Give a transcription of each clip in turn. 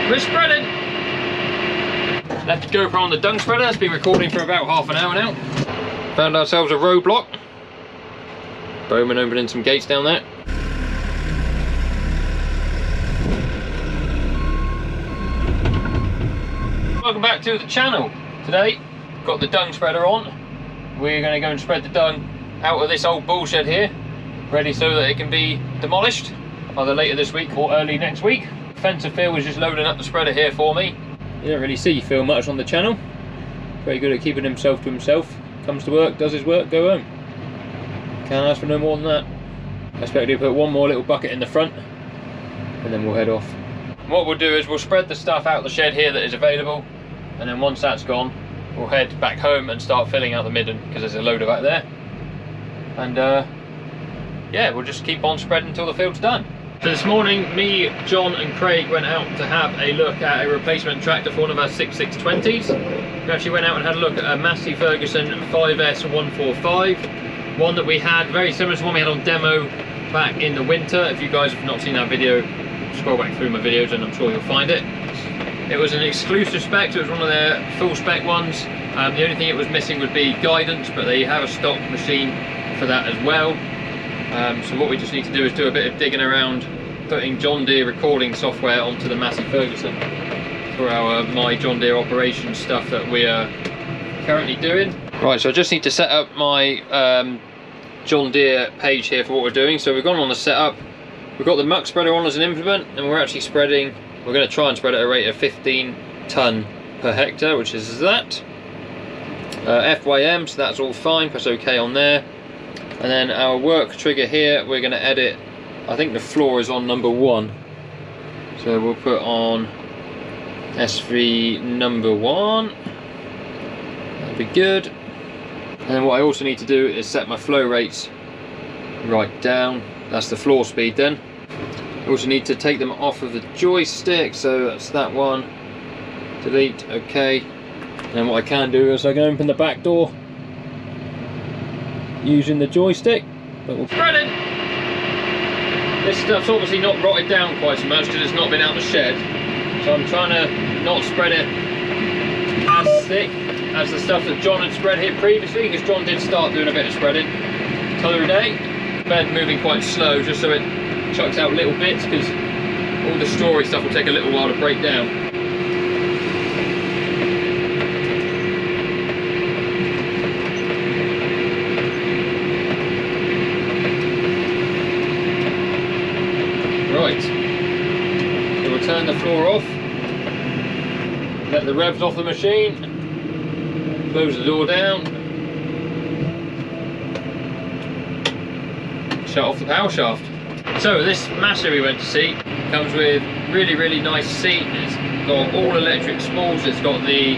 We're spreading! Left the GoPro on the dung spreader. It's been recording for about half an hour now. Found ourselves a roadblock. Bowman opening some gates down there. Welcome back to the channel. Today, got the dung spreader on. We're going to go and spread the dung out of this old bull shed here, ready so that it can be demolished either later this week or early next week. Fencer Phil is just loading up the spreader here for me. You don't really see Phil much on the channel. Very good at keeping himself to himself. Comes to work, does his work, go home. Can't ask for no more than that. I expect to put one more little bucket in the front and then we'll head off. What we'll do is we'll spread the stuff out the shed here that is available, and then once that's gone we'll head back home and start filling out the midden, because there's a load of it there. And yeah, we'll just keep on spreading until the field's done. So this morning, me, John and Craig went out to have a look at a replacement tractor for one of our 6620s. We actually went out and had a look at a Massey Ferguson 5S 145, one that we had very similar to one we had on demo back in the winter. If you guys have not seen that video, scroll back through my videos and I'm sure you'll find it. It was an exclusive spec, so it was one of their full spec ones. The only thing it was missing would be guidance, but they have a stock machine for that as well. So what we just need to do is do a bit of digging around, putting John Deere recording software onto the Massey Ferguson for our My John Deere operations stuff that we are currently doing. Right, so I just need to set up my John Deere page here for what we're doing. So we've gone on the setup, we've got the Muck spreader on as an implement, and we're actually spreading, we're going to try and spread at a rate of 15 tonne per hectare, which is that. FYM, so that's all fine, press OK on there. And then our work trigger here, we're going to edit, I think the floor is on number 1. So we'll put on SV number 1. That'll be good. And then what I also need to do is set my flow rates right down. That's the floor speed then. I also need to take them off of the joystick, so that's that one. Delete, OK. And then what I can do is I can open the back door using the joystick, but we'll spread it. This stuff's obviously not rotted down quite so much because it's not been out the shed, so I'm trying to not spread it as thick as the stuff that John had spread here previously, because John did start doing a bit of spreading the other day. Bed moving quite slow just so it chucks out little bits, because all the strawy stuff will take a little while to break down. Right, so we'll turn the floor off, let the revs off the machine, close the door down, shut off the power shaft. So this Massey we went to see comes with really nice seat. It's got all electric spools. It's got the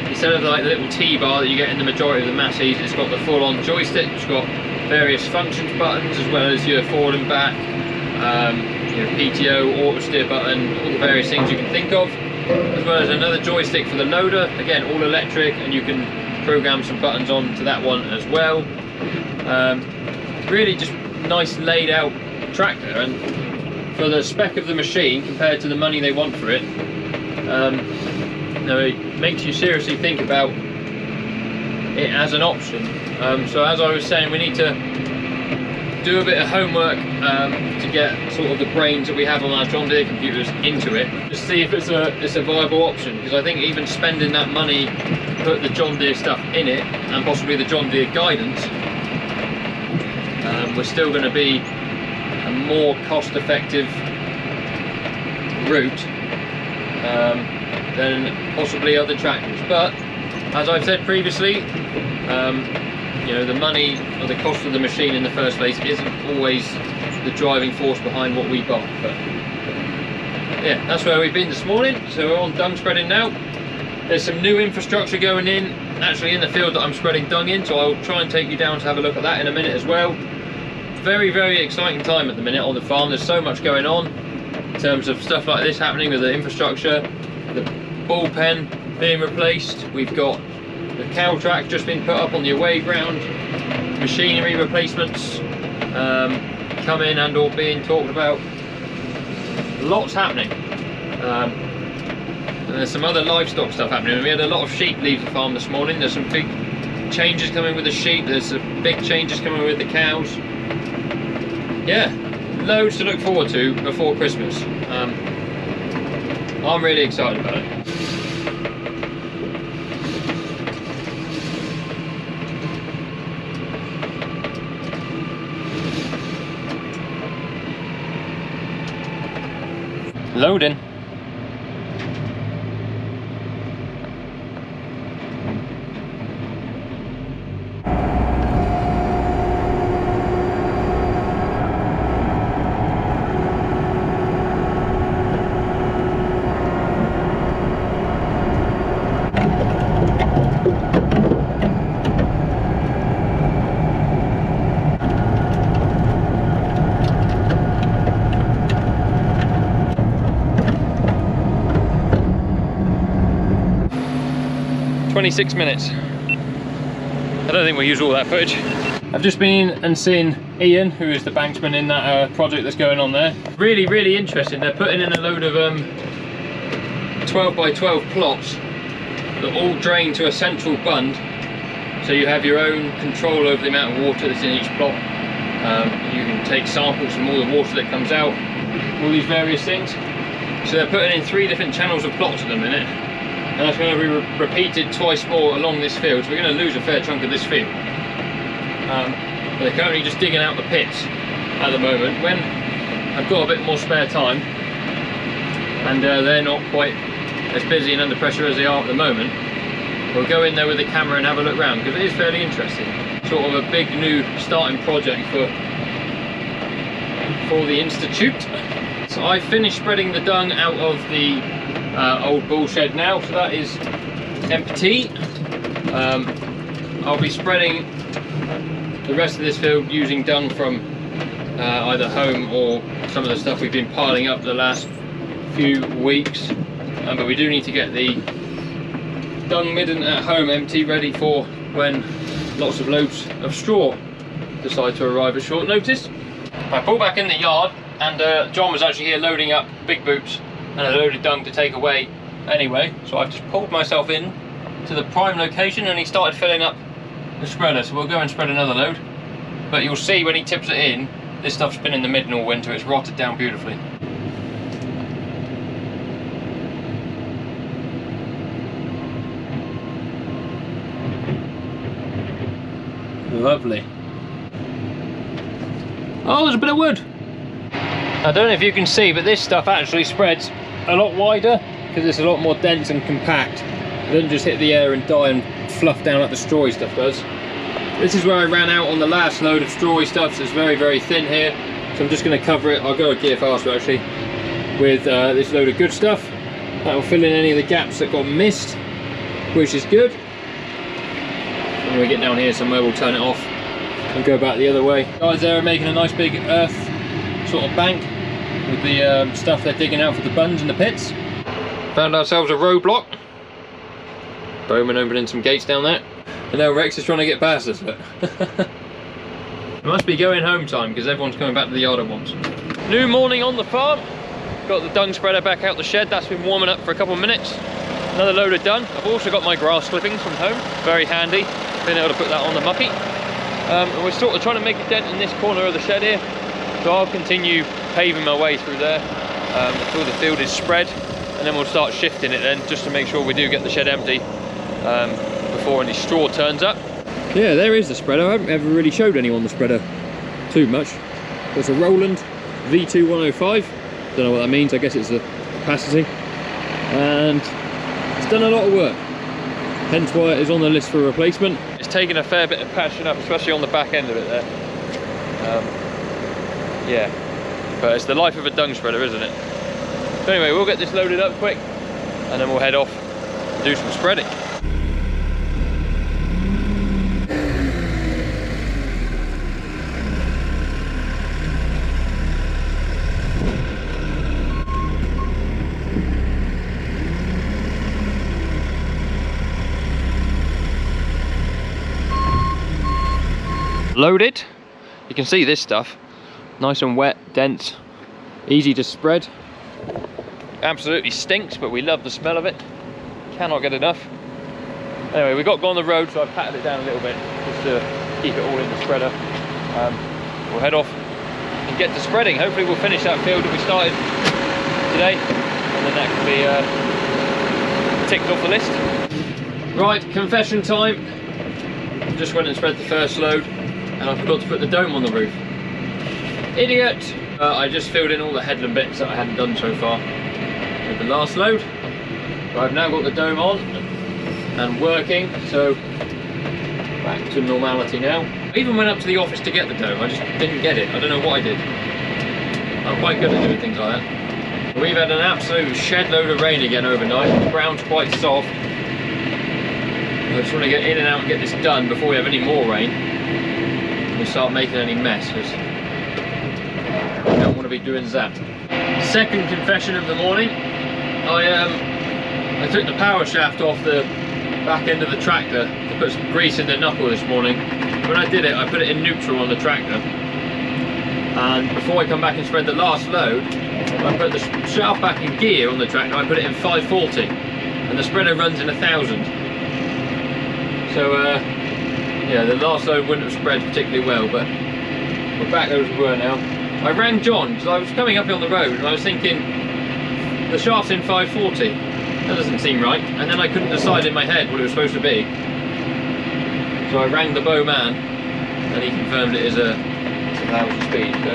instead of like the little T-bar that you get in the majority of the Masseys, it's got the full-on joystick. It's got various functions buttons as well as your forward and back. Your PTO, auto steer button, all the various things you can think of, as well as another joystick for the loader, again all electric, and you can program some buttons onto that one as well. Really just nice laid out tractor, and for the spec of the machine compared to the money they want for it, it makes you seriously think about it as an option. So as I was saying, we need to do a bit of homework to get sort of the brains that we have on our John Deere computers into it, to see if it's a viable option, because I think even spending that money to put the John Deere stuff in it, and possibly the John Deere guidance, we're still going to be a more cost-effective route than possibly other tractors. But as I've said previously, you know, the money or the cost of the machine in the first place isn't always the driving force behind what we buy. But yeah, that's where we've been this morning. So we're on dung spreading now. There's some new infrastructure going in, actually in the field that I'm spreading dung in, so I'll try and take you down to have a look at that in a minute as well. Very exciting time at the minute on the farm. There's so much going on in terms of stuff like this happening with the infrastructure, the bullpen being replaced. We've got the cow track just been put up on the away ground, machinery replacements coming and or being talked about. Lots happening. And there's some other livestock stuff happening. We had a lot of sheep leave the farm this morning. There's some big changes coming with the sheep. There's some big changes coming with the cows. Yeah, loads to look forward to before Christmas. I'm really excited about it. Loading. "26 minutes. I don't think we'll use all that footage. I've just been in and seen Ian, who is the banksman in that project that's going on there. Really, really interesting. They're putting in a load of 12 by 12 plots that all drain to a central bund, so you have your own control over the amount of water that's in each plot. You can take samples from all the water that comes out, all these various things. So they're putting in 3 different channels of plots at the minute. And that's going to be repeated twice more along this field, so we're going to lose a fair chunk of this field. But they're currently just digging out the pits at the moment. When I've got a bit more spare time, and they're not quite as busy and under pressure as they are at the moment, we'll go in there with the camera and have a look around, because it is fairly interesting. Sort of a big new starting project for the Institute. So I finished spreading the dung out of the old bull shed now, so that is empty. I'll be spreading the rest of this field using dung from either home or some of the stuff we've been piling up the last few weeks, but we do need to get the dung midden at home empty, ready for when lots of loads of straw decide to arrive at short notice. I pulled back in the yard, and John was actually here loading up big boots and a load of dung to take away anyway, so I've just pulled myself in to the prime location, and he started filling up the spreader, so we'll go and spread another load. But you'll see when he tips it in, this stuff's been in the midden all winter. It's rotted down beautifully. Lovely. Oh, there's a bit of wood. I don't know if you can see, but this stuff actually spreads a lot wider because it's a lot more dense and compact. It doesn't just hit the air and die and fluff down like the strawy stuff does. This is where I ran out on the last load of strawy stuff, so it's very, very thin here. So I'm just going to cover it. I'll go a gear faster actually with this load of good stuff. That will fill in any of the gaps that got missed, which is good. And when we get down here somewhere, we'll turn it off and go back the other way. Guys there are making a nice big earth sort of bank with the stuff they're digging out for the bunds and the pits. Found ourselves a roadblock. Bowman opening some gates down there. And now Rex is trying to get past us. It must be going home time because everyone's coming back to the yard at once. New morning on the farm. Got the dung spreader back out the shed. That's been warming up for a couple of minutes. Another load of dung. I've also got my grass clippings from home. Very handy. Been able to put that on the mucky. And we're sort of trying to make a dent in this corner of the shed here. So I'll continue paving my way through there until the field is spread, and then we'll start shifting it then, just to make sure we do get the shed empty before any straw turns up. Yeah, there is the spreader. I haven't ever really showed anyone the spreader too much. It's a Roland V2105. Don't know what that means. I guess it's the capacity. And it's done a lot of work. Hence why it is on the list for replacement. It's taken a fair bit of patching up, especially on the back end of it there. Yeah, but it's the life of a dung spreader, isn't it? So anyway, we'll get this loaded up quick, and then we'll head off and do some spreading. Loaded. You can see this stuff. Nice and wet, dense, easy to spread. absolutely stinks, but we love the smell of it. Cannot get enough. Anyway, we got on the road, so I patted it down a little bit just to keep it all in the spreader. We'll head off and get to spreading. Hopefully we'll finish that field that we started today, and then that can be ticked off the list. Right, confession time. Just went and spread the first load, and I forgot to put the dome on the roof. Idiot! I just filled in all the headland bits that I hadn't done so far with the last load. But I've now got the dome on and working, so back to normality now. I even went up to the office to get the dome, I just didn't get it. I don't know what I did. I'm quite good at doing things like that. We've had an absolute shed load of rain again overnight. The ground's quite soft. I just want to get in and out and get this done before we have any more rain and we start making any mess, because I don't want to be doing that. Second confession of the morning. I took the power shaft off the back end of the tractor to put some grease in the knuckle this morning. When I did it, I put it in neutral on the tractor, and before I come back and spread the last load, I put the shaft back in gear on the tractor. I put it in 540 and the spreader runs in 1000. So yeah, the last load wouldn't have spread particularly well, but we're back there as we were now. I rang John because I was coming up on the road and I was thinking the shaft's in 540. That doesn't seem right, and then I couldn't decide in my head what it was supposed to be. So I rang the bow man, and he confirmed it is a 1000 speed. So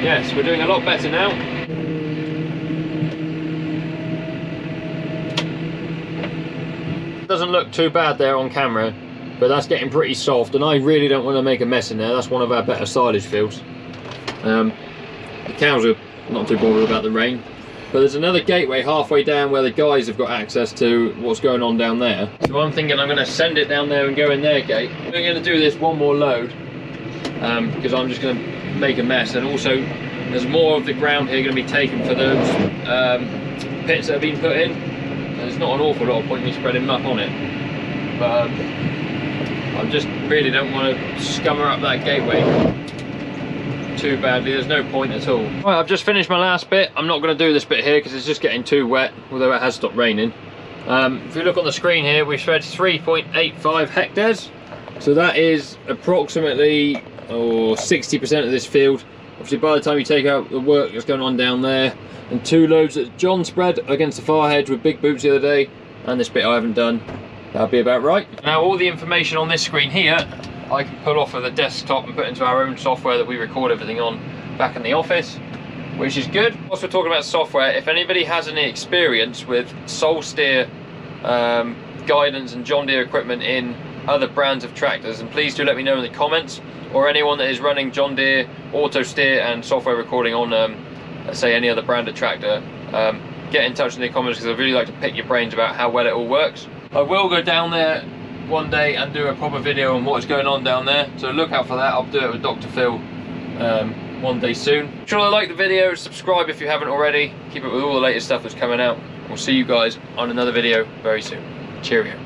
yes, we're doing a lot better now. Doesn't look too bad there on camera, but that's getting pretty soft, and I really don't want to make a mess in there. That's one of our better silage fields. The cows are not too bothered about the rain. But there's another gateway halfway down where the guys have got access to what's going on down there. So I'm thinking I'm going to send it down there and go in their gate. We're going to do this one more load because I'm just going to make a mess. And also there's more of the ground here going to be taken for those pits that have been put in. And there's not an awful lot of point in me spreading muck on it. But I just really don't want to scummer up that gateway too badly. There's no point at all. Right, I've just finished my last bit. I'm not going to do this bit here because it's just getting too wet, although it has stopped raining. If you look on the screen here, we've spread 3.85 hectares, so that is approximately 60% of this field. Obviously by the time you take out the work that's going on down there, and 2 loads that John spread against the far hedge with big boots the other day, and this bit I haven't done, that'll be about right. Now all the information on this screen here I can pull off of the desktop and put into our own software that we record everything on back in the office, which is good. Also talking about software, if anybody has any experience with sole steer guidance and John Deere equipment in other brands of tractors, and please do let me know in the comments, or anyone that is running John Deere auto steer and software recording on let's say any other brand of tractor, get in touch in the comments because I'd really like to pick your brains about how well it all works. I will go down there one day and do a proper video on what's going on down there, so look out for that. I'll do it with Dr. Phil one day soon. Make sure to like the video, subscribe if you haven't already, keep up with all the latest stuff that's coming out. We'll see you guys on another video very soon. Cheerio.